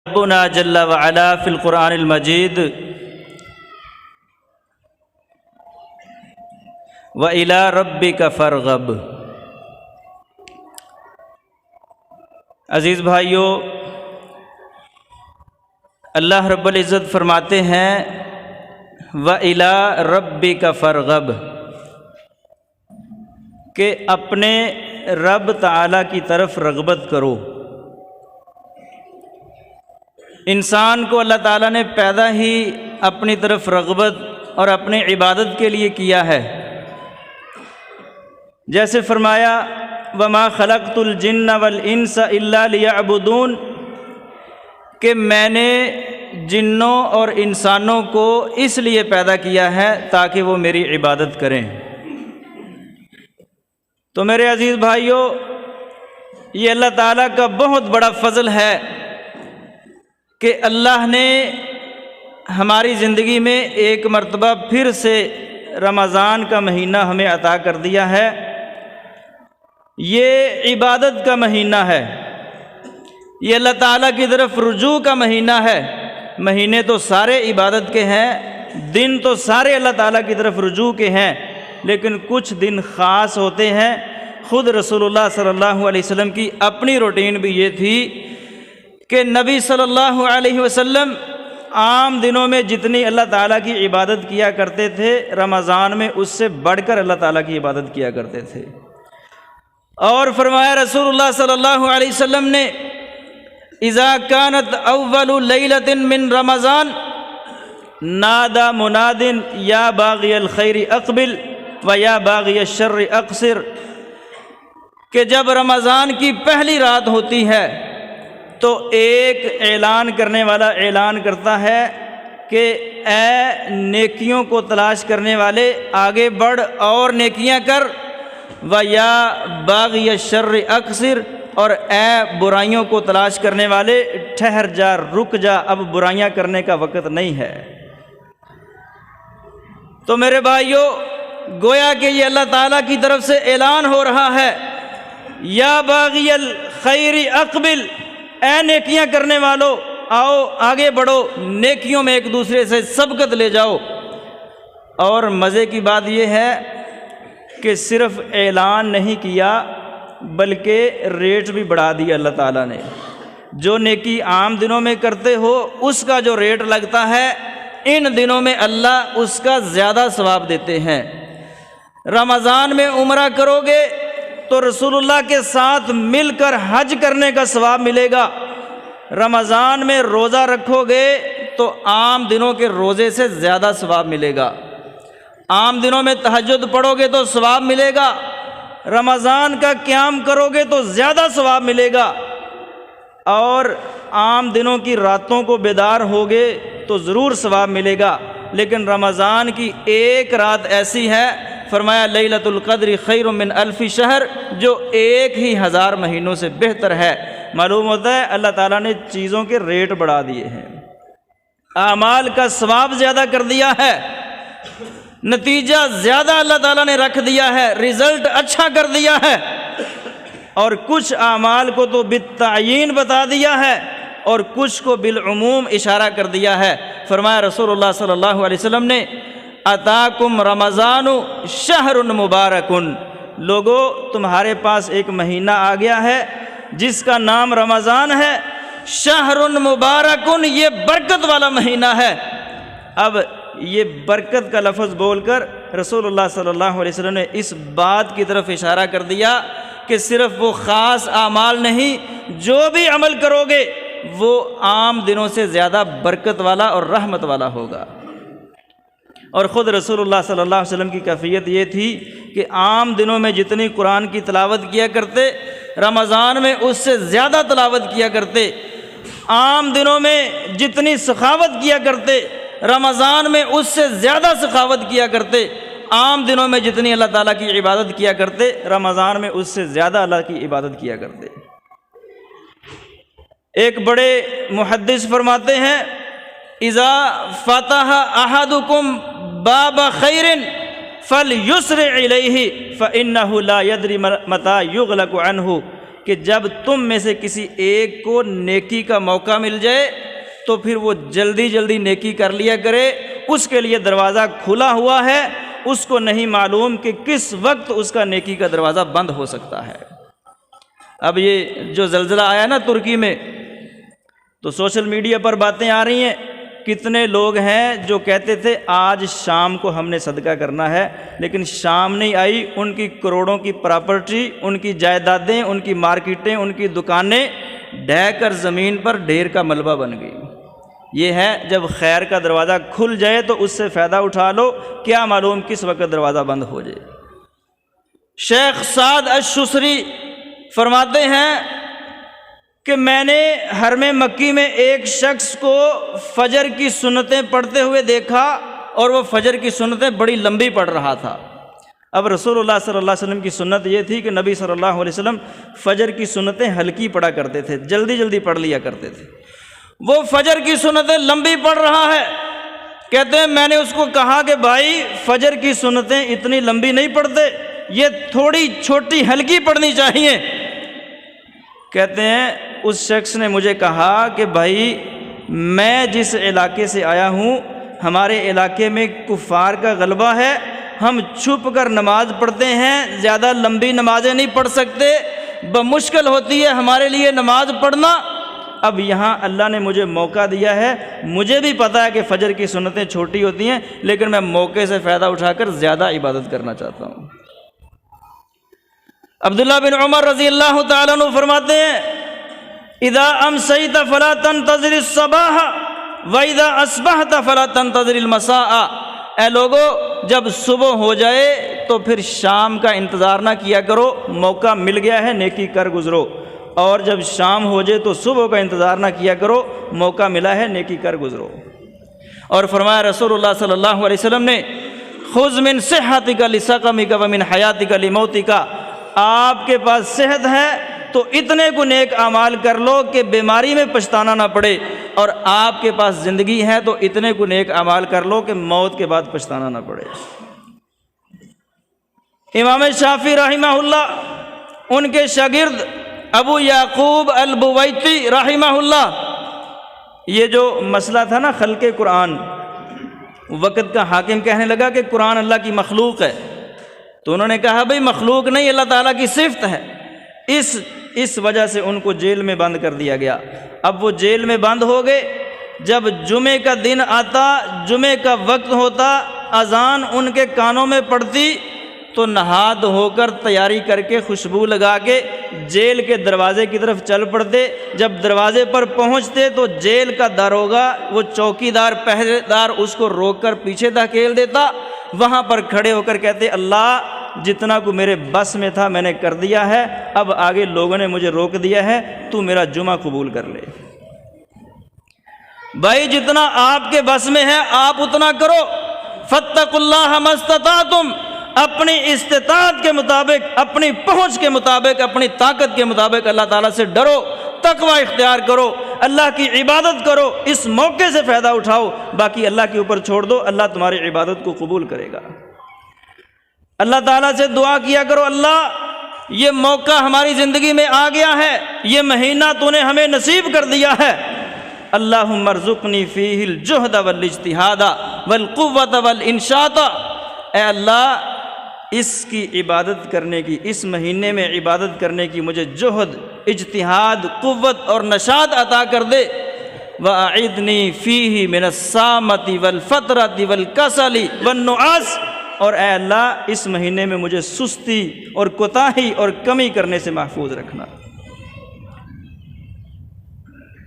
ربنا جل وعلا فی القرآن المجید وَإِلَىٰ رَبِّكَ فَارْغَب۔ عزیز بھائیو، اللہ رب العزت فرماتے ہیں وَإِلَىٰ رَبِّكَ فَارْغَب، کہ اپنے رب تعالیٰ کی طرف رغبت کرو۔ انسان کو اللہ تعالیٰ نے پیدا ہی اپنی طرف رغبت اور اپنی عبادت کے لیے کیا ہے۔ جیسے فرمایا وَمَا خَلَقْتُ الْجِنَّ وَالْإِنسَ إِلَّا لِيَعْبُدُونَ، کہ میں نے جنوں اور انسانوں کو اس لیے پیدا کیا ہے تاکہ وہ میری عبادت کریں۔ تو میرے عزیز بھائیو، یہ اللہ تعالیٰ کا بہت بڑا فضل ہے کہ اللہ نے ہماری زندگی میں ایک مرتبہ پھر سے رمضان کا مہینہ ہمیں عطا کر دیا ہے۔ یہ عبادت کا مہینہ ہے، یہ اللہ تعالیٰ کی طرف رجوع کا مہینہ ہے۔ مہینے تو سارے عبادت کے ہیں، دن تو سارے اللہ تعالیٰ کی طرف رجوع کے ہیں، لیکن کچھ دن خاص ہوتے ہیں۔ خود رسول اللہ صلی اللہ علیہ وسلم کی اپنی روٹین بھی یہ تھی کہ نبی صلی اللہ علیہ وسلم عام دنوں میں جتنی اللہ تعالیٰ کی عبادت کیا کرتے تھے، رمضان میں اس سے بڑھ کر اللہ تعالیٰ کی عبادت کیا کرتے تھے۔ اور فرمایا رسول اللہ صلی اللہ علیہ وسلم نے اذا كانت اول لیلۃ من رمضان نادى مناد یا باغی الخیر اقبل و یا باغی الشر اقصر، کہ جب رمضان کی پہلی رات ہوتی ہے تو ایک اعلان کرنے والا اعلان کرتا ہے کہ اے نیکیوں کو تلاش کرنے والے آگے بڑھ اور نیکیاں کر، وَيَا بَاغِيَ الشَّرِّ اقصر، اور اے برائیوں کو تلاش کرنے والے ٹھہر جا، رک جا، اب برائیاں کرنے کا وقت نہیں ہے۔ تو میرے بھائیو، گویا کہ یہ اللہ تعالیٰ کی طرف سے اعلان ہو رہا ہے یا باغی الخیر اقبل، اے نیکیاں کرنے والو آؤ آگے بڑھو، نیکیوں میں ایک دوسرے سے سبقت لے جاؤ۔ اور مزے کی بات یہ ہے کہ صرف اعلان نہیں کیا بلکہ ریٹ بھی بڑھا دیا اللہ تعالیٰ نے۔ جو نیکی عام دنوں میں کرتے ہو اس کا جو ریٹ لگتا ہے، ان دنوں میں اللہ اس کا زیادہ ثواب دیتے ہیں۔ رمضان میں عمرہ کرو گے تو رسول اللہ کے ساتھ مل کر حج کرنے کا ثواب ملے گا۔ رمضان میں روزہ رکھو گے تو عام دنوں کے روزے سے زیادہ ثواب ملے گا۔ عام دنوں میں تہجد پڑھو گے تو ثواب ملے گا۔ رمضان کا قیام کرو گے تو زیادہ ثواب ملے گا۔ اور عام دنوں کی راتوں کو بیدار ہوگے تو ضرور ثواب ملے گا، لیکن رمضان کی ایک رات ایسی ہے، فرمایا لیلۃ القدر خیر من الف شہر، جو 1000 مہینوں سے بہتر ہے۔ معلوم ہوتا ہے اللہ تعالیٰ نے چیزوں کے ریٹ بڑھا دیے ہیں، اعمال کا ثواب زیادہ کر دیا ہے، نتیجہ زیادہ اللہ تعالیٰ نے رکھ دیا ہے، رزلٹ اچھا کر دیا ہے۔ اور کچھ اعمال کو تو بالتعیین بتا دیا ہے اور کچھ کو بالعموم اشارہ کر دیا ہے۔ فرمایا رسول اللہ صلی اللہ علیہ وسلم نے اتاکم رمضان شہر مبارک، لوگو تمہارے پاس ایک مہینہ آ گیا ہے جس کا نام رمضان ہے، شہر مبارک، یہ برکت والا مہینہ ہے۔ اب یہ برکت کا لفظ بول کر رسول اللہ صلی اللہ علیہ وسلم نے اس بات کی طرف اشارہ کر دیا کہ صرف وہ خاص اعمال نہیں، جو بھی عمل کرو گے وہ عام دنوں سے زیادہ برکت والا اور رحمت والا ہوگا۔ اور خود رسول اللہ صلی اللہ علیہ وسلم کی کیفیت یہ تھی کہ عام دنوں میں جتنی قرآن کی تلاوت کیا کرتے، رمضان میں اس سے زیادہ تلاوت کیا کرتے۔ عام دنوں میں جتنی سخاوت کیا کرتے، رمضان میں اس سے زیادہ سخاوت کیا کرتے۔ عام دنوں میں جتنی اللہ تعالیٰ کی عبادت کیا کرتے، رمضان میں اس سے زیادہ اللہ کی عبادت کیا کرتے۔ ایک بڑے محدث فرماتے ہیں اذا فتح احدکم باب خیر فلیسرع الیہ فانہ لا یدری متی یغلق عنہ، کہ جب تم میں سے کسی ایک کو نیکی کا موقع مل جائے تو پھر وہ جلدی جلدی نیکی کر لیا کرے، اس کے لیے دروازہ کھلا ہوا ہے، اس کو نہیں معلوم کہ کس وقت اس کا نیکی کا دروازہ بند ہو سکتا ہے۔ اب یہ جو زلزلہ آیا نا ترکی میں، تو سوشل میڈیا پر باتیں آ رہی ہیں، کتنے لوگ ہیں جو کہتے تھے آج شام کو ہم نے صدقہ کرنا ہے، لیکن شام نہیں آئی، ان کی کروڑوں کی پراپرٹی، ان کی جائیدادیں، ان کی مارکیٹیں، ان کی دکانیں ڈھہ کر زمین پر ڈھیر کا ملبہ بن گئی۔ یہ ہے جب خیر کا دروازہ کھل جائے تو اس سے فائدہ اٹھا لو، کیا معلوم کس وقت دروازہ بند ہو جائے۔ شیخ سعد الشسری فرماتے ہیں کہ میں نے حرم مکی میں ایک شخص کو فجر کی سنتیں پڑھتے ہوئے دیکھا، اور وہ فجر کی سنتیں بڑی لمبی پڑھ رہا تھا۔ اب رسول اللہ صلی اللہ علیہ وسلم کی سنت یہ تھی کہ نبی صلی اللہ علیہ وسلم فجر کی سنتیں ہلکی پڑھا کرتے تھے، جلدی جلدی پڑھ لیا کرتے تھے۔ وہ فجر کی سنتیں لمبی پڑھ رہا ہے، کہتے ہیں میں نے اس کو کہا کہ بھائی فجر کی سنتیں اتنی لمبی نہیں پڑھتے، یہ تھوڑی چھوٹی ہلکی پڑھنی چاہیے۔ کہتے ہیں اس شخص نے مجھے کہا کہ بھائی میں جس علاقے سے آیا ہوں، ہمارے علاقے میں کفار کا غلبہ ہے، ہم چھپ کر نماز پڑھتے ہیں، زیادہ لمبی نمازیں نہیں پڑھ سکتے، بمشکل ہوتی ہے ہمارے لیے نماز پڑھنا۔ اب یہاں اللہ نے مجھے موقع دیا ہے، مجھے بھی پتہ ہے کہ فجر کی سنتیں چھوٹی ہوتی ہیں، لیکن میں موقع سے فائدہ اٹھا کر زیادہ عبادت کرنا چاہتا ہوں۔ عبداللہ بن عمر رضی اللہ تعالیٰ عنہ فرماتے ہیں اذا امسیت فلا تنتظر الصباح واذا اصبحت فلا تنتظر المساء، اے لوگو جب صبح ہو جائے تو پھر شام کا انتظار نہ کیا کرو، موقع مل گیا ہے نیکی کر گزرو، اور جب شام ہو جائے تو صبح کا انتظار نہ کیا کرو، موقع ملا ہے نیکی کر گزرو۔ اور فرمایا رسول اللہ صلی اللہ علیہ وسلم نے خذ من صحتک لسقمک ومن حیاتک لموتک، آپ کے پاس صحت ہے تو اتنے کو نیک اعمال کر لو کہ بیماری میں پچھتانا نہ پڑے، اور آپ کے پاس زندگی ہے تو اتنے کو نیک اعمال کر لو کہ موت کے بعد پچھتانا نہ پڑے۔ امام شافعی رحمہ اللہ، ان کے شاگرد ابو یعقوب البویتی رحمہ اللہ، یہ جو مسئلہ تھا نا خلق قرآن، وقت کا حاکم کہنے لگا کہ قرآن اللہ کی مخلوق ہے، تو انہوں نے کہا بھئی مخلوق نہیں، اللہ تعالیٰ کی صفت ہے۔ اس وجہ سے ان کو جیل میں بند کر دیا گیا۔ اب وہ جیل میں بند ہو گئے، جب جمعے کا دن آتا، جمعے کا وقت ہوتا، اذان ان کے کانوں میں پڑتی تو نہا دھو کر تیاری کر کے خوشبو لگا کے جیل کے دروازے کی طرف چل پڑتے۔ جب دروازے پر پہنچتے تو جیل کا داروغہ، وہ چوکی دار پہرے دار، اس کو روک کر پیچھے دھکیل دیتا، وہاں پر کھڑے ہو کر کہتے اللہ جتنا کو میرے بس میں تھا میں نے کر دیا ہے، اب آگے لوگوں نے مجھے روک دیا ہے، تو میرا جمعہ قبول کر لے۔ بھائی جتنا آپ کے بس میں ہے آپ اتنا کرو، فاتقوا اللہ ما استطعتم، اپنی استطاعت کے مطابق، اپنی پہنچ کے مطابق، اپنی طاقت کے مطابق اللہ تعالیٰ سے ڈرو، تقوی اختیار کرو، اللہ کی عبادت کرو، اس موقع سے فائدہ اٹھاؤ، باقی اللہ کے اوپر چھوڑ دو، اللہ تمہاری عبادت کو قبول کرے گا۔ اللہ تعالیٰ سے دعا کیا کرو اللہ یہ موقع ہماری زندگی میں آ گیا ہے، یہ مہینہ تو نے ہمیں نصیب کر دیا ہے، اللہم ارزقنی فیہ الجہد والاجتہاد والقوۃ والانشاط، اے اللہ اس کی عبادت کرنے کی، اس مہینے میں عبادت کرنے کی مجھے جہد، اجتہاد، قوت اور نشاط عطا کر دے، وَأَعِذْنِي فِيهِ مِنَ السَّامَةِ وَالْفَطْرَةِ وَالْكَسَلِ وَالنُّعَاسِ، اور اے اللہ اس مہینے میں مجھے سستی اور کوتاہی اور کمی کرنے سے محفوظ رکھنا۔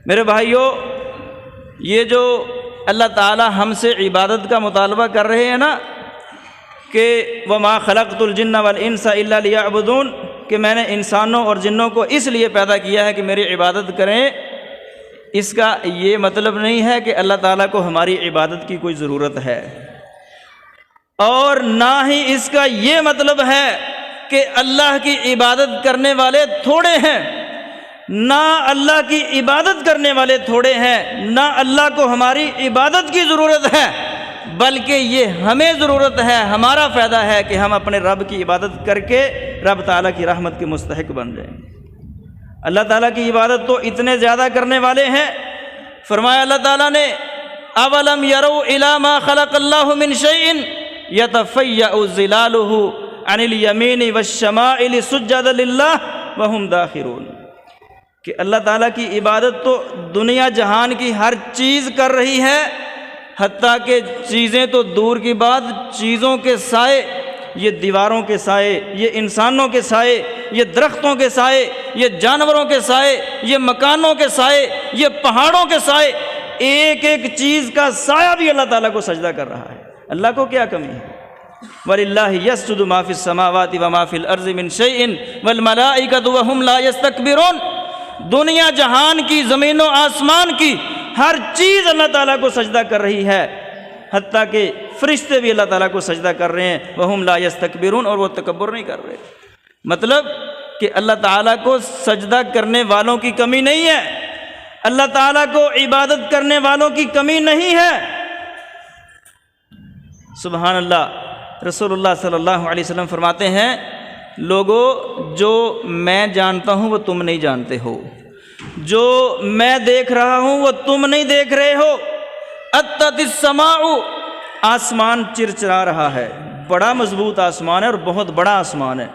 میرے بھائیو، یہ جو اللہ تعالی ہم سے عبادت کا مطالبہ کر رہے ہیں نا کہ وَمَا خَلَقْتُ الْجِنَّ وَالْإِنسَ إِلَّا لِيَعْبُدُونَ، کہ میں نے انسانوں اور جنوں کو اس لیے پیدا کیا ہے کہ میری عبادت کریں، اس کا یہ مطلب نہیں ہے کہ اللہ تعالیٰ کو ہماری عبادت کی کوئی ضرورت ہے، اور نہ ہی اس کا یہ مطلب ہے کہ اللہ کی عبادت کرنے والے تھوڑے ہیں، نہ اللہ کی عبادت کرنے والے تھوڑے ہیں، نہ اللہ کو ہماری عبادت کی ضرورت ہے، بلکہ یہ ہمیں ضرورت ہے، ہمارا فائدہ ہے کہ ہم اپنے رب کی عبادت کر کے رب تعالیٰ کی رحمت کے مستحق بن جائیں۔ اللہ تعالیٰ کی عبادت تو اتنے زیادہ کرنے والے ہیں، فرمایا اللہ تعالیٰ نے اولم یروا الی ما خلق اللہ من شیء یتفیأ ظلالہ عن الیمین والشمائل سجدا للہ وہم داخرون، کہ اللہ تعالیٰ کی عبادت تو دنیا جہان کی ہر چیز کر رہی ہے، حتیٰ کہ چیزیں تو دور کی بات، چیزوں کے سائے، یہ دیواروں کے سائے، یہ انسانوں کے سائے، یہ درختوں کے سائے، یہ جانوروں کے سائے، یہ مکانوں کے سائے، یہ پہاڑوں کے سائے، ایک ایک چیز کا سایہ بھی اللہ تعالیٰ کو سجدہ کر رہا ہے۔ اللہ کو کیا کمی ہے؟ وَلِلَّهِ يَسْجُدُ مَا فِي السَّمَاوَاتِ وَمَا فِي الْأَرْضِ مِنْ شَيْءٍ وَالْمَلَائِكَةُ وَهُمْ لَا يَسْتَكْبِرُونَ، دنیا جہان کی، زمین و آسمان کی ہر چیز اللہ تعالیٰ کو سجدہ کر رہی ہے، حتیٰ کہ فرشتے بھی اللہ تعالیٰ کو سجدہ کر رہے ہیں، وَهُمْ لَا يَسْتَكْبِرُونَ، اور وہ تکبر نہیں کر رہے۔ مطلب کہ اللہ تعالیٰ کو سجدہ کرنے والوں کی کمی نہیں ہے، اللہ تعالیٰ کو عبادت کرنے والوں کی کمی نہیں ہے۔ سبحان اللہ۔ رسول اللہ صلی اللہ علیہ وسلم فرماتے ہیں، لوگو جو میں جانتا ہوں وہ تم نہیں جانتے ہو، جو میں دیکھ رہا ہوں وہ تم نہیں دیکھ رہے ہو۔ اتت السماء، آسمان چرچرا رہا ہے، بڑا مضبوط آسمان ہے اور بہت بڑا آسمان ہے۔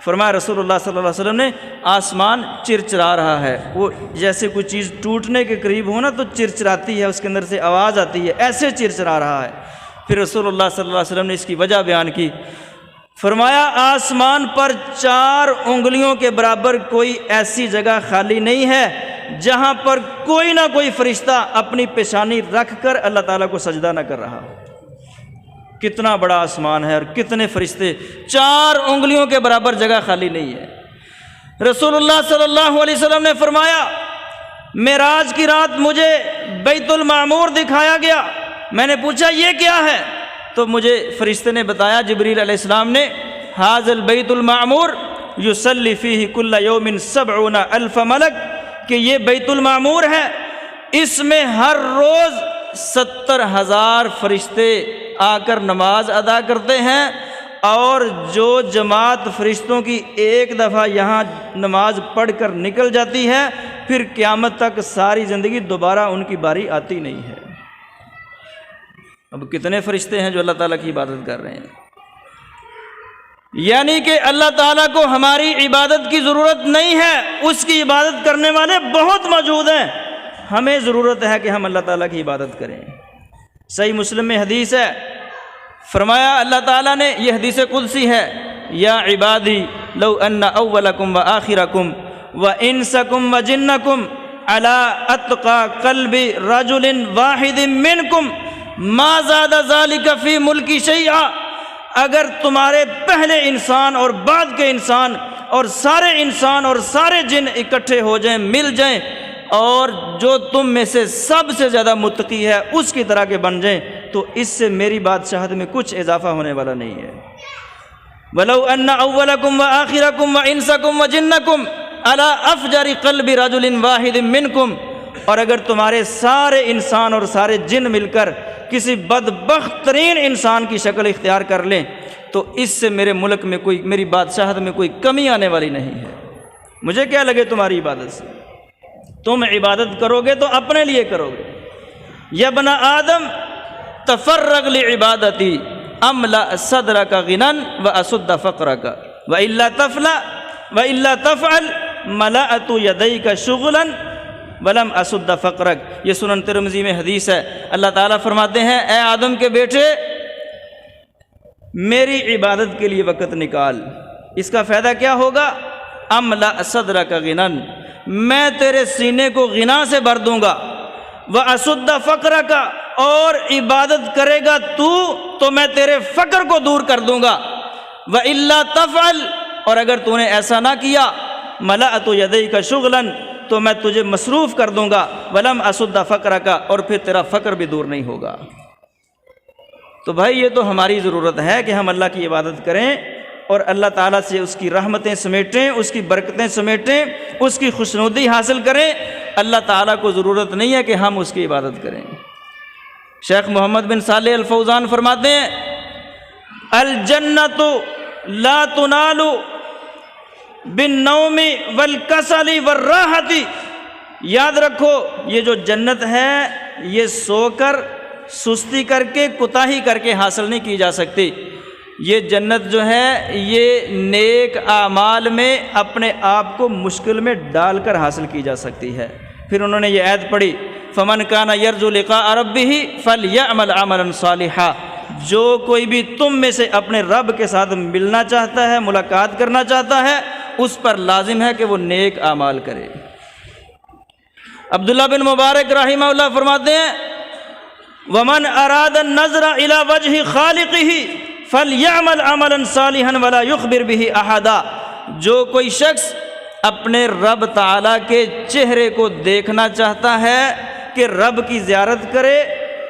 فرمایا رسول اللہ صلی اللہ علیہ وسلم نے، آسمان چرچرا رہا ہے، وہ جیسے کوئی چیز ٹوٹنے کے قریب ہو نا تو چرچراتی ہے، اس کے اندر سے آواز آتی ہے، ایسے چرچرا رہا ہے۔ پھر رسول اللہ صلی اللہ علیہ وسلم نے اس کی وجہ بیان کی، فرمایا آسمان پر 4 انگلیوں کے برابر کوئی ایسی جگہ خالی نہیں ہے جہاں پر کوئی نہ کوئی فرشتہ اپنی پیشانی رکھ کر اللہ تعالیٰ کو سجدہ نہ کر رہا ہو۔ کتنا بڑا آسمان ہے اور کتنے فرشتے، 4 انگلیوں کے برابر جگہ خالی نہیں ہے۔ رسول اللہ صلی اللہ علیہ وسلم نے فرمایا، معراج کی رات مجھے بیت المعمور دکھایا گیا، میں نے پوچھا یہ کیا ہے؟ تو مجھے فرشتے نے بتایا، جبریل علیہ السلام نے، ھذا البیت المعمور یصلی فیہ کل یوم 70,000 ملک، کہ یہ بیت المعمور ہے، اس میں ہر روز 70,000 فرشتے آ کر نماز ادا کرتے ہیں، اور جو جماعت فرشتوں کی ایک دفعہ یہاں نماز پڑھ کر نکل جاتی ہے، پھر قیامت تک ساری زندگی دوبارہ ان کی باری آتی نہیں ہے۔ اب کتنے فرشتے ہیں جو اللہ تعالیٰ کی عبادت کر رہے ہیں؟ یعنی کہ اللہ تعالیٰ کو ہماری عبادت کی ضرورت نہیں ہے، اس کی عبادت کرنے والے بہت موجود ہیں، ہمیں ضرورت ہے کہ ہم اللہ تعالیٰ کی عبادت کریں۔ صحیح مسلم میں حدیث ہے، فرمایا اللہ تعالیٰ نے، یہ حدیث قدسی ہے، یا عبادی لو ان اولکم وآخرکم وانسکم وجنکم علی اتقى قلب رجل واحد منکم ما زاد ذلك فی ملکی شیئا، اگر تمہارے پہلے انسان اور بعد کے انسان اور سارے جن اکٹھے ہو جائیں، مل جائیں، اور جو تم میں سے سب سے زیادہ متقی ہے اس کی طرح کے بن جائیں، تو اس سے میری بادشاہت میں کچھ اضافہ ہونے والا نہیں ہے۔ وَلَوْ أَنَّ أَوَّلَكُمْ وَآخِرَكُمْ وَإِنسَكُمْ وَجِنَّكُمْ عَلَىٰ أَفْجَرِ قَلْبِ رَجُلٍ وَاحِدٍ مِّنْكُمْ، اور اگر تمہارے سارے انسان اور سارے جن مل کر کسی بدبخت ترین انسان کی شکل اختیار کر لیں، تو اس سے میرے ملک میں میری بادشاہت میں کوئی کمی آنے والی نہیں ہے۔ مجھے کیا لگے تمہاری عبادت سے؟ تم عبادت کرو گے تو اپنے لیے کرو گے۔ یا ابن آدم تفرغ لعبادتی املا صدرک غنى واسد فقرک والا تفعل ملأت یدیک شغلا ولم اسد فقرک۔ یہ سنن ترمذی میں حدیث ہے۔ اللہ تعالیٰ فرماتے ہیں، اے آدم کے بیٹے، میری عبادت کے لیے وقت نکال، اس کا فائدہ کیا ہوگا؟ املا صدرک غنى، میں تیرے سینے کو غنا سے بھر دوں گا، واسد فقرک، اور عبادت کرے گا تو میں تیرے فقر کو دور کر دوں گا، والا تفعل، اور اگر تو نے ایسا نہ کیا، ملأت یدیک شغلا، تو میں تجھے مصروف کر دوں گا، ولم اسد فقرک، اور پھر تیرا فقر بھی دور نہیں ہوگا۔ تو بھائی یہ تو ہماری ضرورت ہے کہ ہم اللہ کی عبادت کریں اور اللہ تعالیٰ سے اس کی رحمتیں سمیٹیں، اس کی برکتیں سمیٹیں، اس کی خوشنودی حاصل کریں۔ اللہ تعالیٰ کو ضرورت نہیں ہے کہ ہم اس کی عبادت کریں۔ شیخ محمد بن صالح الفوزان فرماتے ہیں، الجنت لا تنال بالنوم والکسل والراحت، یاد رکھو یہ جو جنت ہے یہ سو کر، سستی کر کے، کوتاہی کر کے حاصل نہیں کی جا سکتی۔ یہ جنت جو ہے یہ نیک اعمال میں اپنے آپ کو مشکل میں ڈال کر حاصل کی جا سکتی ہے۔ پھر انہوں نے یہ آیت پڑھی فمن کان یرجو لقاء ربہ فلیعمل عملا صالحا، جو کوئی بھی تم میں سے اپنے رب کے ساتھ ملنا چاہتا ہے، ملاقات کرنا چاہتا ہے، اس پر لازم ہے کہ وہ نیک اعمال کرے۔ عبداللہ بن مبارک رحمہ اللہ فرماتے ہیں ومن اراد النظر الى وجہ خالقہ فلیعمل عملا صالحا ولا یخبر بہ احدا، جو کوئی شخص اپنے رب تعالیٰ کے چہرے کو دیکھنا چاہتا ہے کہ رب کی زیارت کرے،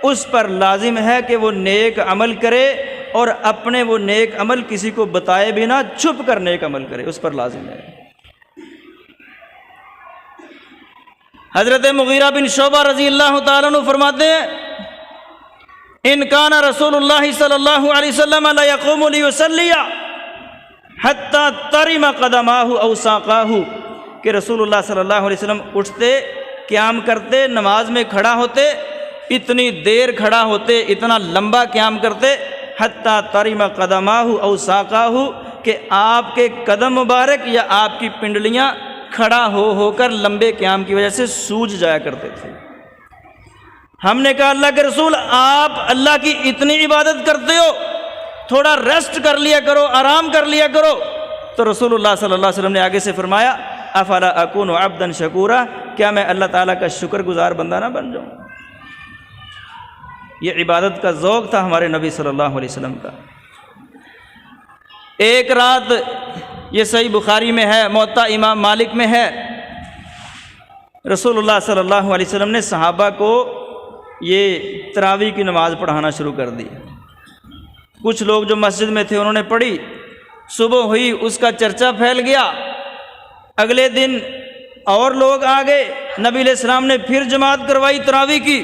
اس پر لازم ہے کہ وہ نیک عمل کرے، اور اپنے وہ نیک عمل کسی کو بتائے بنا چھپ کر نیک عمل کرے، اس پر لازم ہے۔ حضرت مغیرہ بن شعبہ رضی اللہ تعالیٰ عنہ فرماتے ہیں ان کان رسول اللہ صلی اللہ علیہ وسلم لا یقوم لیصلی حتی ترم قدماہ او ساقاہ، کہ رسول اللہ صلی اللہ علیہ وسلم اٹھتے، قیام کرتے، نماز میں کھڑا ہوتے، اتنی دیر کھڑا ہوتے، اتنا لمبا قیام کرتے، حتی ترم قدماہ او ساقاہ، کہ آپ کے قدم مبارک یا آپ کی پنڈلیاں کھڑا ہو کر لمبے قیام کی وجہ سے سوج جایا کرتے تھے۔ ہم نے کہا اللہ کے رسول آپ اللہ کی اتنی عبادت کرتے ہو، تھوڑا ریسٹ کر لیا کرو، آرام کر لیا کرو۔ تو رسول اللہ صلی اللہ علیہ وسلم نے آگے سے فرمایا افلا اکون عبدا شکورا، کیا میں اللہ تعالیٰ کا شکر گزار بندہ نہ بن جاؤں؟ یہ عبادت کا ذوق تھا ہمارے نبی صلی اللہ علیہ وسلم کا۔ ایک رات، یہ صحیح بخاری میں ہے، موطا امام مالک میں ہے، رسول اللہ صلی اللہ علیہ وسلم نے صحابہ کو یہ تراویح کی نماز پڑھانا شروع کر دی۔ کچھ لوگ جو مسجد میں تھے انہوں نے پڑھی، صبح ہوئی، اس کا چرچا پھیل گیا، اگلے دن اور لوگ آ گئے، نبی علیہ السلام نے پھر جماعت کروائی تراویح کی،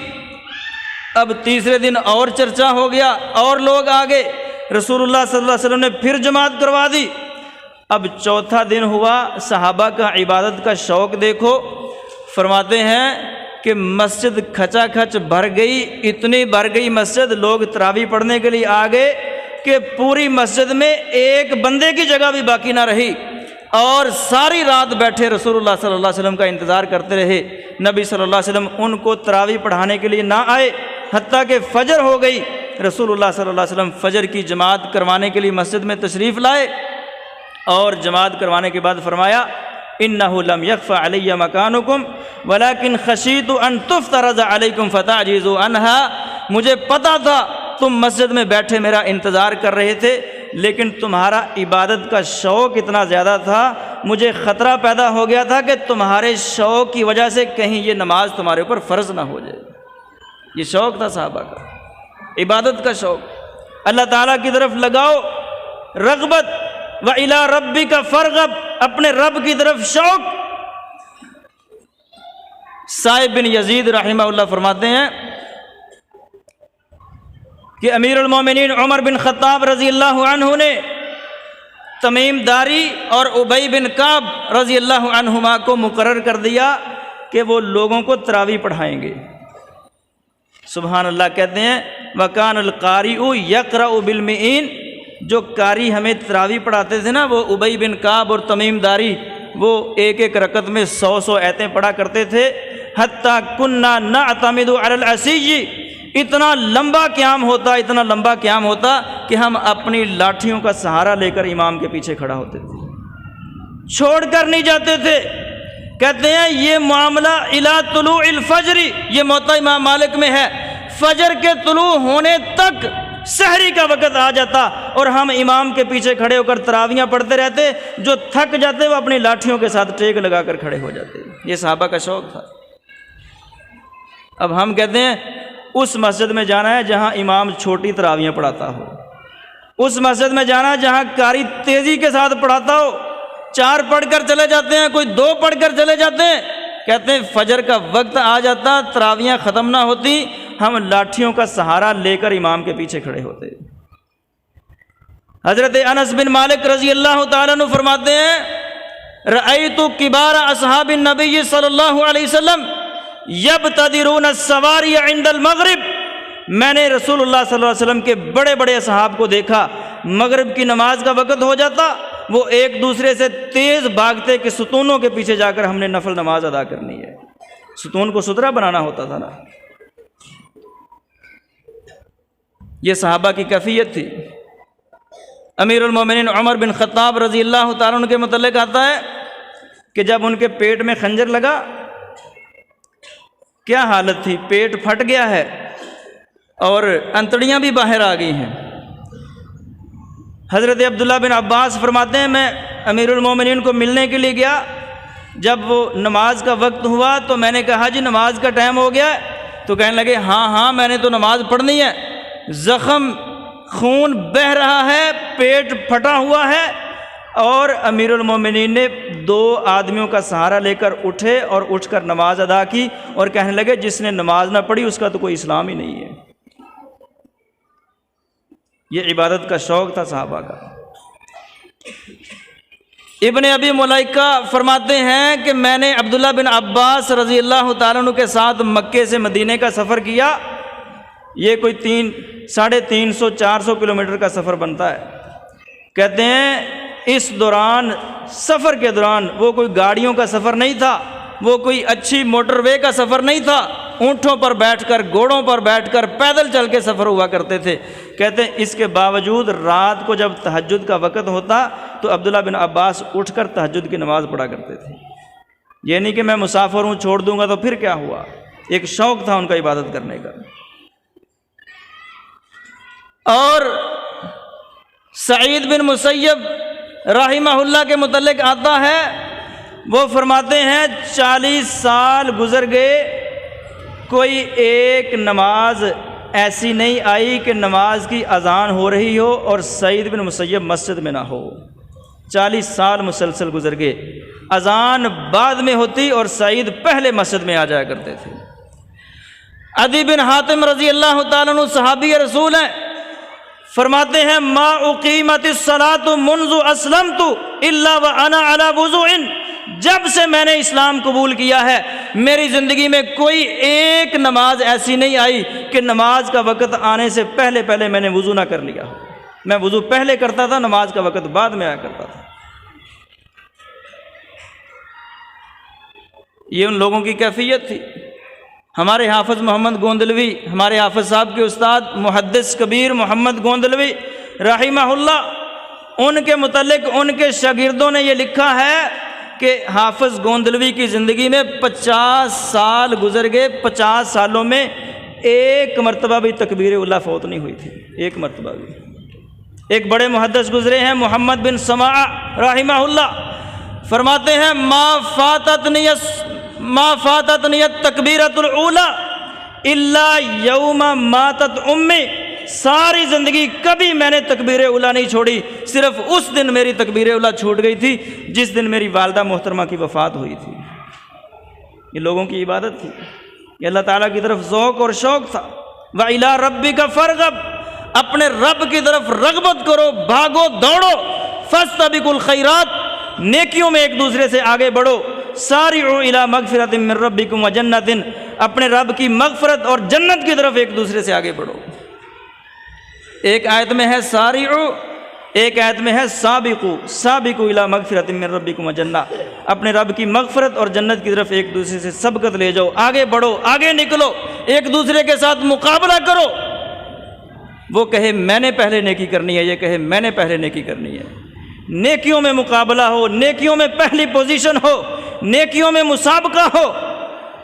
اب تیسرے دن اور چرچا ہو گیا، اور لوگ آ گئے، رسول اللہ صلی اللہ علیہ وسلم نے پھر جماعت کروا دی۔ اب چوتھا دن ہوا، صحابہ کا عبادت کا شوق دیکھو، فرماتے ہیں کہ مسجد کھچا کھچ بھر گئی، اتنی بھر گئی مسجد، لوگ تراویح پڑھنے کے لیے آ گئے کہ پوری مسجد میں ایک بندے کی جگہ بھی باقی نہ رہی، اور ساری رات بیٹھے رسول اللہ صلی اللہ علیہ وسلم کا انتظار کرتے رہے۔ نبی صلی اللہ علیہ وسلم ان کو تراویح پڑھانے کے لیے نہ آئے، حتیٰ کہ فجر ہو گئی، رسول اللہ صلی اللہ علیہ وسلم فجر کی جماعت کروانے کے لیے مسجد میں تشریف لائے، اور جماعت کروانے کے بعد فرمایا انہ لم یخف علی مکانکم ولکن خشیت ان تفترض علیکم فتعجزوا عنہا، مجھے پتا تھا تم مسجد میں بیٹھے میرا انتظار کر رہے تھے، لیکن تمہارا عبادت کا شوق اتنا زیادہ تھا، مجھے خطرہ پیدا ہو گیا تھا کہ تمہارے شوق کی وجہ سے کہیں یہ نماز تمہارے اوپر فرض نہ ہو جائے۔ یہ شوق تھا صحابہ کا، عبادت کا شوق، اللہ تعالیٰ کی طرف لگاؤ رغبت، وَإِلَىٰ رَبِّكَ فَارْغَب، اپنے رب کی طرف شوق۔ صاحب بن یزید رحمہ اللہ فرماتے ہیں کہ امیر المومنین عمر بن خطاب رضی اللہ عنہ نے تمیم داری اور ابی بن کعب رضی اللہ عنہما کو مقرر کر دیا کہ وہ لوگوں کو تراویح پڑھائیں گے۔ سبحان اللہ کہتے ہیں وَكَانَ الْقَارِئُ يَقْرَأُ بِالْمِئِينَ، جو قاری ہمیں تراویح پڑھاتے تھے نا، وہ ابی بن کعب اور تمیم داری، وہ ایک ایک رکعت میں 100 آیتیں پڑھا کرتے تھے۔ حتیٰ کنا نعتمد علی العصی، اتنا لمبا قیام ہوتا، اتنا لمبا قیام ہوتا کہ ہم اپنی لاٹھیوں کا سہارا لے کر امام کے پیچھے کھڑا ہوتے تھے، چھوڑ کر نہیں جاتے تھے۔ کہتے ہیں یہ معاملہ الی طلوع الفجر، یہ موطا امام مالک میں ہے، فجر کے طلوع ہونے تک سحری کا وقت آ جاتا اور ہم امام کے پیچھے کھڑے ہو کر تراویحاں پڑھتے رہتے، جو تھک جاتے وہ اپنی لاٹھیوں کے ساتھ ٹیک لگا کر کھڑے ہو جاتے۔ یہ صحابہ کا شوق تھا۔ اب ہم کہتے ہیں اس مسجد میں جانا ہے جہاں امام چھوٹی تراویحاں پڑھاتا ہو، اس مسجد میں جانا ہے جہاں قاری تیزی کے ساتھ پڑھاتا ہو، 4 پڑھ کر چلے جاتے ہیں، کوئی 2 پڑھ کر چلے جاتے ہیں۔ کہتے ہیں فجر کا وقت آ جاتا، تراویحاں ختم نہ ہوتی، ہم لاٹھیوں کا سہارا لے کر امام کے پیچھے کھڑے ہوتے۔ حضرت انس بن مالک رضی اللہ تعالیٰ عنہ فرماتے ہیں رأیت کبار اصحاب النبی صلی اللہ علیہ وسلم یبتدرون السواری عند المغرب، میں نے رسول اللہ صلی اللہ علیہ وسلم کے بڑے بڑے اصحاب کو دیکھا، مغرب کی نماز کا وقت ہو جاتا وہ ایک دوسرے سے تیز بھاگتے کہ ستونوں کے پیچھے جا کر ہم نے نفل نماز ادا کرنی ہے۔ ستون کو ستھرا بنانا ہوتا تھا نا۔ یہ صحابہ کی کیفیت تھی۔ امیر المومنین عمر بن خطاب رضی اللہ تعالیٰ عنہ کے متعلق آتا ہے کہ جب ان کے پیٹ میں خنجر لگا، کیا حالت تھی، پیٹ پھٹ گیا ہے اور انتڑیاں بھی باہر آ گئی ہیں۔ حضرت عبداللہ بن عباس فرماتے ہیں میں امیر المومنین کو ملنے کے لیے گیا، جب وہ نماز کا وقت ہوا تو میں نے کہا جی نماز کا ٹائم ہو گیا ہے، تو کہنے لگے ہاں میں نے تو نماز پڑھنی ہے، زخم خون بہہ رہا ہے، پیٹ پھٹا ہوا ہے۔ اور امیر المومنین نے 2 آدمیوں کا سہارا لے کر اٹھے اور اٹھ کر نماز ادا کی اور کہنے لگے جس نے نماز نہ پڑھی اس کا تو کوئی اسلام ہی نہیں ہے۔ یہ عبادت کا شوق تھا صحابہ کا۔ ابن ابی ملیکہ فرماتے ہیں کہ میں نے عبداللہ بن عباس رضی اللہ تعالیٰ عنہ کے ساتھ مکے سے مدینے کا سفر کیا، یہ کوئی 350-400 کلومیٹر کا سفر بنتا ہے۔ کہتے ہیں اس دوران سفر کے دوران وہ کوئی گاڑیوں کا سفر نہیں تھا، وہ کوئی اچھی موٹر وے کا سفر نہیں تھا، اونٹوں پر بیٹھ کر گھوڑوں پر بیٹھ کر پیدل چل کے سفر ہوا کرتے تھے۔ کہتے ہیں اس کے باوجود رات کو جب تہجد کا وقت ہوتا تو عبداللہ بن عباس اٹھ کر تہجد کی نماز پڑھا کرتے تھے۔ یہ نہیں کہ میں مسافر ہوں چھوڑ دوں گا تو پھر کیا ہوا، ایک شوق تھا ان کا عبادت کرنے کا۔ اور سعید بن مسیب رحمہ اللہ کے متعلق آتا ہے، وہ فرماتے ہیں 40 سال گزر گئے، کوئی ایک نماز ایسی نہیں آئی کہ نماز کی اذان ہو رہی ہو اور سعید بن مسیب مسجد میں نہ ہو۔ 40 سال مسلسل گزر گئے، اذان بعد میں ہوتی اور سعید پہلے مسجد میں آ جایا کرتے تھے۔ عدی بن حاتم رضی اللہ تعالیٰ عنہ صحابی رسول ہیں، فرماتے ہیں ما اقیمت الصلاۃ منذ اسلمت الا وانا علی وضوء، جب سے میں نے اسلام قبول کیا ہے میری زندگی میں کوئی ایک نماز ایسی نہیں آئی کہ نماز کا وقت آنے سے پہلے میں نے وضو نہ کر لیا ہو۔ میں وضو پہلے کرتا تھا، نماز کا وقت بعد میں آیا کرتا تھا۔ یہ ان لوگوں کی کیفیت تھی۔ ہمارے حافظ محمد گوندلوی، ہمارے حافظ صاحب کے استاد محدث کبیر محمد گوندلوی رحمہ اللہ، ان کے متعلق ان کے شاگردوں نے یہ لکھا ہے کہ حافظ گوندلوی کی زندگی میں 50 سال گزر گئے، 50 سالوں میں ایک مرتبہ بھی تکبیر اولیٰ فوت نہیں ہوئی تھی، ایک مرتبہ بھی۔ ایک بڑے محدث گزرے ہیں محمد بن سماع رحمہ اللہ، فرماتے ہیں ما فاتتنی التکبیرۃ الاولیٰ الا یوم ماتت امی، ساری زندگی کبھی میں نے تکبیر اولیٰ نہیں چھوڑی، صرف اس دن میری تکبیر اولیٰ چھوٹ گئی تھی جس دن میری والدہ محترمہ کی وفات ہوئی تھی۔ یہ لوگوں کی عبادت تھی، یہ اللہ تعالیٰ کی طرف ذوق اور شوق تھا۔ وَإِلَىٰ رَبِّكَ فَارْغَب، اپنے رب کی طرف رغبت کرو، بھاگو دوڑو۔ فَاسْتَبِقُوا الْخَيْرَاتِ، نیکیوں میں ایک دوسرے سے آگے بڑھو۔ سارعوا الی مغفرۃ من ربکم وجنۃ، اپنے رب کی مغفرت اور جنت کی طرف ایک دوسرے سے آگے بڑھو۔ ایک آیت میں ہے سارعوا، ایک آیت میں ہے سابقوا، سابقوا الی مغفرۃ من ربکم وجنۃ، اپنے رب کی مغفرت اور جنت کی طرف ایک دوسرے سے سبقت لے جاؤ، آگے بڑھو، آگے نکلو، ایک دوسرے کے ساتھ مقابلہ کرو۔ وہ کہے میں نے پہلے نیکی کرنی ہے، یہ کہے میں نے پہلے نیکی کرنی ہے۔ نیکیوں میں مقابلہ ہو، نیکیوں میں پہلی پوزیشن ہو، نیکیوں میں مسابقہ ہو۔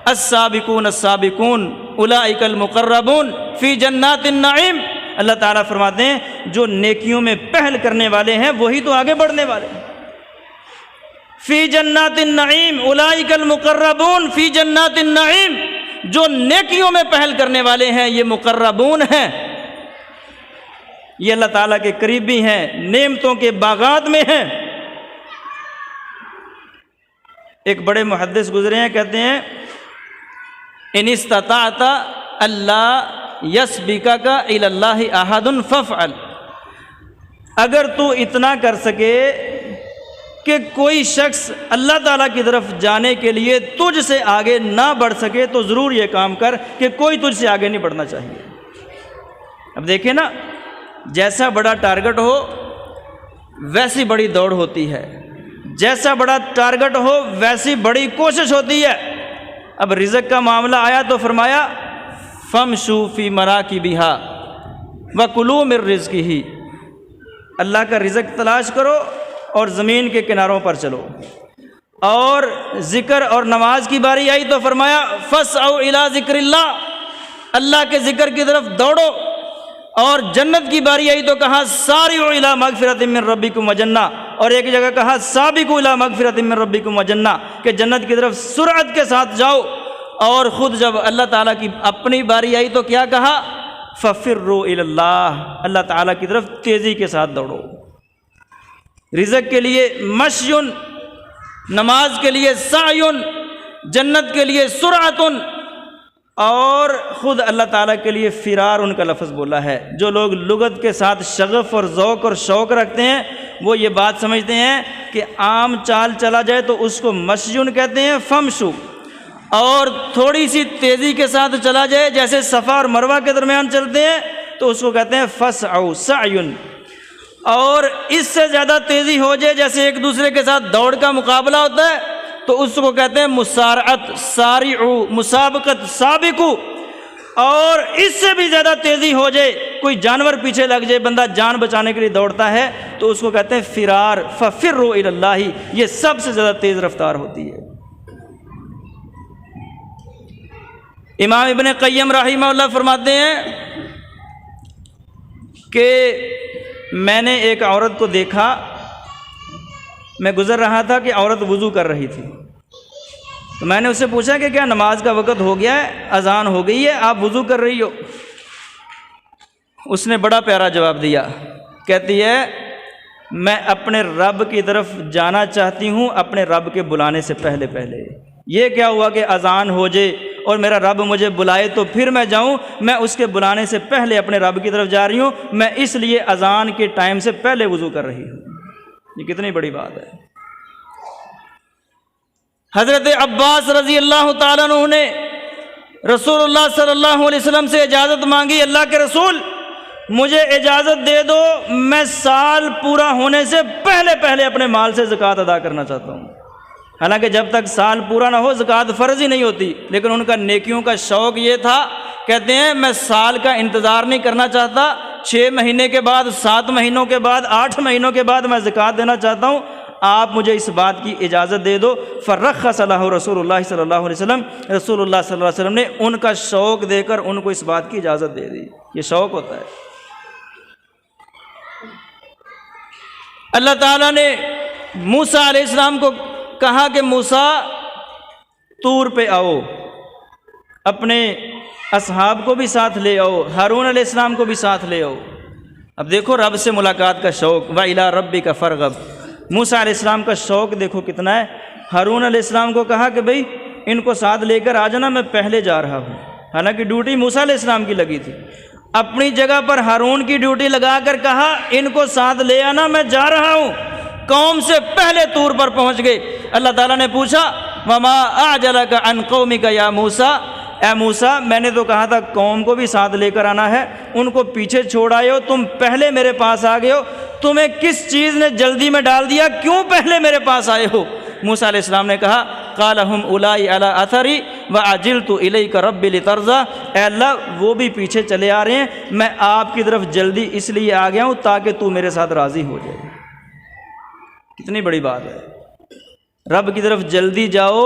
السابقون السابقون اولئک المقربون فی جنات النعیم، اللہ تعالیٰ فرماتے ہیں جو نیکیوں میں پہل کرنے والے ہیں وہی تو آگے بڑھنے والے ہیں۔ فی جنات النعیم اولئک المقربون فی جنات النعیم، جو نیکیوں میں پہل کرنے والے ہیں یہ مقربون ہیں، یہ اللہ تعالیٰ کے قریبی ہیں، نعمتوں کے باغات میں ہیں۔ ایک بڑے محدث گزرے ہیں، کہتے ہیں ان استطعت اللہ یسبقک الی اللہ احد فافعل، اگر تو اتنا کر سکے کہ کوئی شخص اللہ تعالیٰ کی طرف جانے کے لیے تجھ سے آگے نہ بڑھ سکے تو ضرور یہ کام کر کہ کوئی تجھ سے آگے نہیں بڑھنا چاہیے۔ اب دیکھیں نا، جیسا بڑا ٹارگٹ ہو ویسی بڑی دوڑ ہوتی ہے، جیسا بڑا ٹارگٹ ہو ویسی بڑی کوشش ہوتی ہے۔ اب رزق کا معاملہ آیا تو فرمایا فَامْشُوا فِي مَنَاكِبِهَا وَكُلُوا مِن رِزْقِهِ، اللہ کا رزق تلاش کرو اور زمین کے کناروں پر چلو۔ اور ذکر اور نماز کی باری آئی تو فرمایا فَاسْعَوْا إِلَىٰ ذِكْرِ اللَّهِ، اللہ کے ذکر کی طرف دوڑو۔ اور جنت کی باری آئی تو کہا سارعوا إِلَىٰ مَغْفِرَةٍ مِّن رَّبِّكُمْ وَجَنَّةٍ، اور ایک جگہ کہا سابقوا إِلَىٰ مَغْفِرَةٍ مِّن رَّبِّكُمْ وَجَنَّةٍ، کہ جنت کی طرف سرعت کے ساتھ جاؤ۔ اور خود جب اللہ تعالیٰ کی اپنی باری آئی تو کیا کہا فَفِرُّوا إِلَى اللَّهِ، اللہ تعالیٰ کی طرف تیزی کے ساتھ دوڑو۔ رزق کے لیے مشیٌ، نماز کے لیے سعیٌ، جنت کے لیے سرعتٌ، اور خود اللہ تعالیٰ کے لیے فرار ان کا لفظ بولا ہے۔ جو لوگ لغت کے ساتھ شغف اور ذوق اور شوق رکھتے ہیں وہ یہ بات سمجھتے ہیں کہ عام چال چلا جائے تو اس کو مشیٌ کہتے ہیں، فمشو، اور تھوڑی سی تیزی کے ساتھ چلا جائے جیسے صفا اور مروہ کے درمیان چلتے ہیں تو اس کو کہتے ہیں فسعوا سعیٌ، اور اس سے زیادہ تیزی ہو جائے جیسے ایک دوسرے کے ساتھ دوڑ کا مقابلہ ہوتا ہے تو اس کو کہتے ہیں مسارعت، سارعوا، مسابقت، سابقوا، اور اس سے بھی زیادہ تیزی ہو جائے، کوئی جانور پیچھے لگ جائے، بندہ جان بچانے کے لیے دوڑتا ہے تو اس کو کہتے ہیں فرار، ففروا الی اللہ، یہ سب سے زیادہ تیز رفتار ہوتی ہے۔ امام ابن قیم رحمہ اللہ فرماتے ہیں کہ میں نے ایک عورت کو دیکھا، میں گزر رہا تھا کہ عورت وضو کر رہی تھی، تو میں نے اس سے پوچھا کہ کیا نماز کا وقت ہو گیا ہے، اذان ہو گئی ہے، آپ وضو کر رہی ہو؟ اس نے بڑا پیارا جواب دیا، کہتی ہے میں اپنے رب کی طرف جانا چاہتی ہوں اپنے رب کے بلانے سے پہلے پہلے۔ یہ کیا ہوا کہ اذان ہو جائے اور میرا رب مجھے بلائے تو پھر میں جاؤں، میں اس کے بلانے سے پہلے اپنے رب کی طرف جا رہی ہوں، میں اس لیے اذان کے ٹائم سے پہلے وضو کر رہی ہوں۔ یہ کتنی بڑی بات ہے۔ حضرت عباس رضی اللہ تعالیٰ عنہ نے رسول اللہ صلی اللہ علیہ وسلم سے اجازت مانگی، اللہ کے رسول مجھے اجازت دے دو، میں سال پورا ہونے سے پہلے پہلے اپنے مال سے زکوٰۃ ادا کرنا چاہتا ہوں۔ حالانکہ جب تک سال پورا نہ ہو زکوٰۃ فرض ہی نہیں ہوتی، لیکن ان کا نیکیوں کا شوق یہ تھا، کہتے ہیں میں سال کا انتظار نہیں کرنا چاہتا، 6 مہینے کے بعد، 7 مہینوں کے بعد، 8 مہینوں کے بعد میں زکوٰۃ دینا چاہتا ہوں، آپ مجھے اس بات کی اجازت دے دو۔ فرخص لہ رسول اللہ صلی اللہ علیہ وسلم، رسول اللہ صلی اللہ علیہ وسلم نے ان کا شوق دے کر ان کو اس بات کی اجازت دے دی۔ یہ شوق ہوتا ہے۔ اللہ تعالیٰ نے موسیٰ علیہ السلام کو کہا کہ موسیٰ طور پہ آؤ، اپنے اصحاب کو بھی ساتھ لے آؤ، ہارون علیہ السلام کو بھی ساتھ لے آؤ۔ اب دیکھو رب سے ملاقات کا شوق، وَإِلَىٰ رَبِّكَ فَارْغَب۔ موسیٰ علیہ السلام کا شوق دیکھو کتنا ہے۔ ہارون علیہ السلام کو کہا کہ بھئی ان کو ساتھ لے کر آ جانا، میں پہلے جا رہا ہوں، حالانکہ ڈیوٹی موسیٰ علیہ السلام کی لگی تھی۔ اپنی جگہ پر ہارون کی ڈیوٹی لگا کر کہا ان کو ساتھ لے آنا، میں جا رہا ہوں۔ قوم سے پہلے طور پر پہنچ گئے۔ اللہ تعالیٰ نے پوچھا وَمَا أَعْجَلَكَ عَنْ قَوْمِكَ يَا موسیٰ، اے موسیٰ میں نے تو کہا تھا قوم کو بھی ساتھ لے کر آنا ہے، ان کو پیچھے چھوڑ آئے ہو، تم پہلے میرے پاس آ گئے ہو، تمہیں کس چیز نے جلدی میں ڈال دیا، کیوں پہلے میرے پاس آئے ہو؟ موسیٰ علیہ السلام نے کہا قَالَ هُمْ أُولَٰئِ عَلَىٰ أَثَرِي وَعَجِلْتُ إِلَيْكَ رَبِّ لِتَرْضَىٰ، اے اللہ وہ بھی پیچھے چلے آ رہے ہیں، میں آپ کی طرف جلدی اس لیے آ گیا ہوں تاکہ تو میرے ساتھ راضی ہو جائے۔ کتنی بڑی بات ہے، رب کی طرف جلدی جاؤ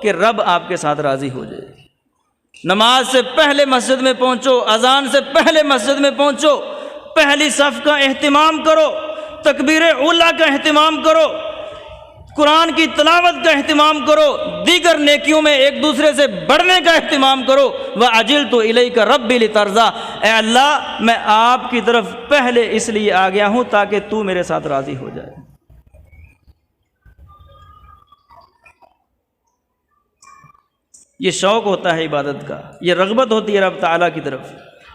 کہ رب آپ کے ساتھ راضی ہو جائے۔ نماز سے پہلے مسجد میں پہنچو، اذان سے پہلے مسجد میں پہنچو، پہلی صف کا اہتمام کرو، تکبیر اولیٰ کا اہتمام کرو، قرآن کی تلاوت کا اہتمام کرو، دیگر نیکیوں میں ایک دوسرے سے بڑھنے کا اہتمام کرو۔ وَعَجِلْتُ إِلَيْكَ رَبِّ لِتَرْضَىٰ، اے اللہ میں آپ کی طرف پہلے اس لیے آ گیا ہوں تاکہ تو میرے ساتھ راضی ہو جائے۔ یہ شوق ہوتا ہے عبادت کا، یہ رغبت ہوتی ہے رب تعالیٰ کی طرف۔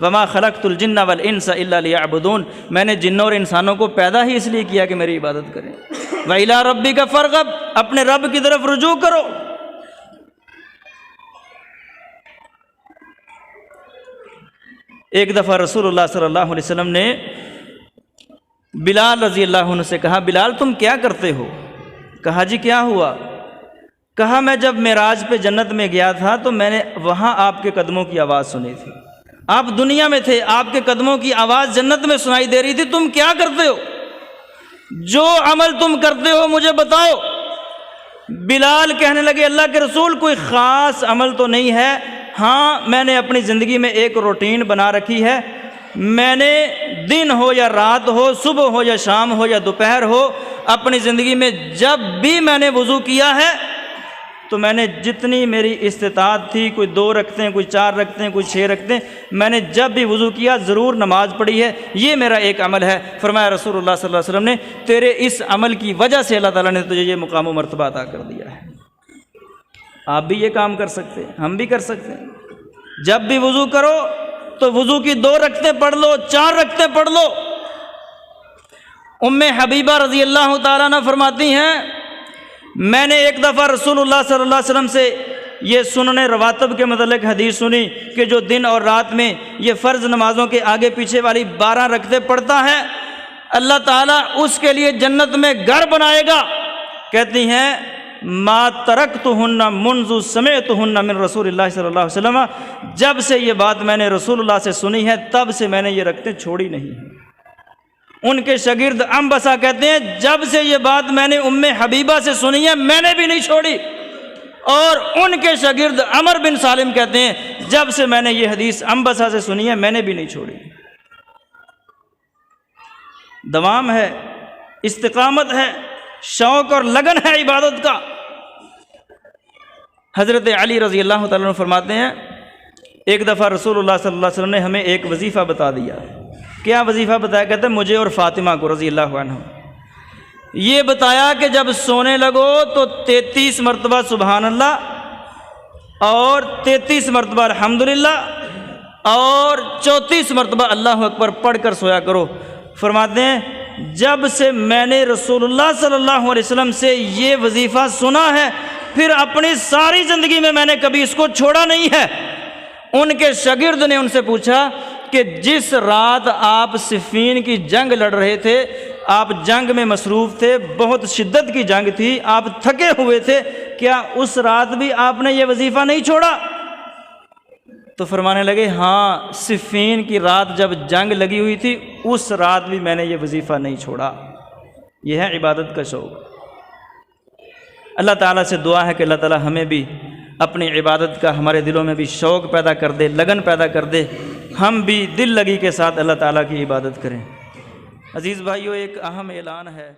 وَمَا خَلَقْتُ الْجِنَّ وَالْإِنسَ إِلَّا لِيَعْبُدُونَ، میں نے جنوں اور انسانوں کو پیدا ہی اس لیے کیا کہ میری عبادت کریں۔ وَإِلَىٰ رَبِّكَ فَارْغَب، اپنے رب کی طرف رجوع کرو۔ ایک دفعہ رسول اللہ صلی اللہ علیہ وسلم نے بلال رضی اللہ عنہ سے کہا، بلال تم کیا کرتے ہو؟ کہا جی کیا ہوا؟ کہا میں جب معراج پہ جنت میں گیا تھا تو میں نے وہاں آپ کے قدموں کی آواز سنی تھی، آپ دنیا میں تھے، آپ کے قدموں کی آواز جنت میں سنائی دے رہی تھی، تم کیا کرتے ہو؟ جو عمل تم کرتے ہو مجھے بتاؤ۔ بلال کہنے لگے اللہ کے رسول کوئی خاص عمل تو نہیں ہے، ہاں میں نے اپنی زندگی میں ایک روٹین بنا رکھی ہے، میں نے دن ہو یا رات ہو، صبح ہو یا شام ہو یا دوپہر ہو، اپنی زندگی میں جب بھی میں نے وضو کیا ہے تو میں نے جتنی میری استطاعت تھی، کوئی 2 رکعتیں، کوئی 4 رکعتیں، کوئی 6 رکعتیں، میں نے جب بھی وضو کیا ضرور نماز پڑھی ہے، یہ میرا ایک عمل ہے۔ فرمایا رسول اللہ صلی اللہ علیہ وسلم نے تیرے اس عمل کی وجہ سے اللہ تعالیٰ نے تجھے یہ مقام و مرتبہ عطا کر دیا ہے۔ آپ بھی یہ کام کر سکتے ہیں، ہم بھی کر سکتے ہیں۔ جب بھی وضو کرو تو وضو کی 2 رکعتیں پڑھ لو، 4 رکعتیں پڑھ لو۔ ام حبیبہ رضی اللہ تعالیٰ عنہ فرماتی ہیں میں نے ایک دفعہ رسول اللہ صلی اللہ علیہ وسلم سے یہ سنن رواتب کے متعلق حدیث سنی کہ جو دن اور رات میں یہ فرض نمازوں کے آگے پیچھے والی 12 رکعتیں پڑھتا ہے اللہ تعالیٰ اس کے لیے جنت میں گھر بنائے گا۔ کہتی ہیں ما ترکتہن منذ سمعتہن من رسول اللہ صلی اللہ علیہ وسلم، جب سے یہ بات میں نے رسول اللہ سے سنی ہے تب سے میں نے یہ رکعتیں چھوڑی نہیں ہیں۔ ان کے شاگرد انبسا کہتے ہیں جب سے یہ بات میں نے ام حبیبہ سے سنی ہے میں نے بھی نہیں چھوڑی، اور ان کے شاگرد عمر بن سالم کہتے ہیں جب سے میں نے یہ حدیث انبسا سے سنی ہے میں نے بھی نہیں چھوڑی۔ دوام ہے، استقامت ہے، شوق اور لگن ہے عبادت کا۔ حضرت علی رضی اللہ تعالیٰ عنہ فرماتے ہیں ایک دفعہ رسول اللہ صلی اللہ علیہ وسلم نے ہمیں ایک وظیفہ بتا دیا۔ کیا وظیفہ بتایا؟ کہتے ہیں مجھے اور فاطمہ کو رضی اللہ عنہ یہ بتایا کہ جب سونے لگو تو 33 مرتبہ سبحان اللہ اور 33 مرتبہ الحمدللہ اور 34 مرتبہ اللہ اکبر پڑھ کر سویا کرو۔ فرماتے ہیں جب سے میں نے رسول اللہ صلی اللہ علیہ وسلم سے یہ وظیفہ سنا ہے پھر اپنی ساری زندگی میں نے کبھی اس کو چھوڑا نہیں ہے۔ ان کے شاگرد نے ان سے پوچھا کہ جس رات آپ صفین کی جنگ لڑ رہے تھے، آپ جنگ میں مصروف تھے، بہت شدت کی جنگ تھی، آپ تھکے ہوئے تھے، کیا اس رات بھی آپ نے یہ وظیفہ نہیں چھوڑا؟ تو فرمانے لگے ہاں صفین کی رات جب جنگ لگی ہوئی تھی اس رات بھی میں نے یہ وظیفہ نہیں چھوڑا۔ یہ ہے عبادت کا شوق۔ اللہ تعالیٰ سے دعا ہے کہ اللہ تعالیٰ ہمیں بھی اپنی عبادت کا ہمارے دلوں میں بھی شوق پیدا کر دے، لگن پیدا کر دے، ہم بھی دل لگی کے ساتھ اللہ تعالیٰ کی عبادت کریں۔ عزیز بھائیو، ایک اہم اعلان ہے۔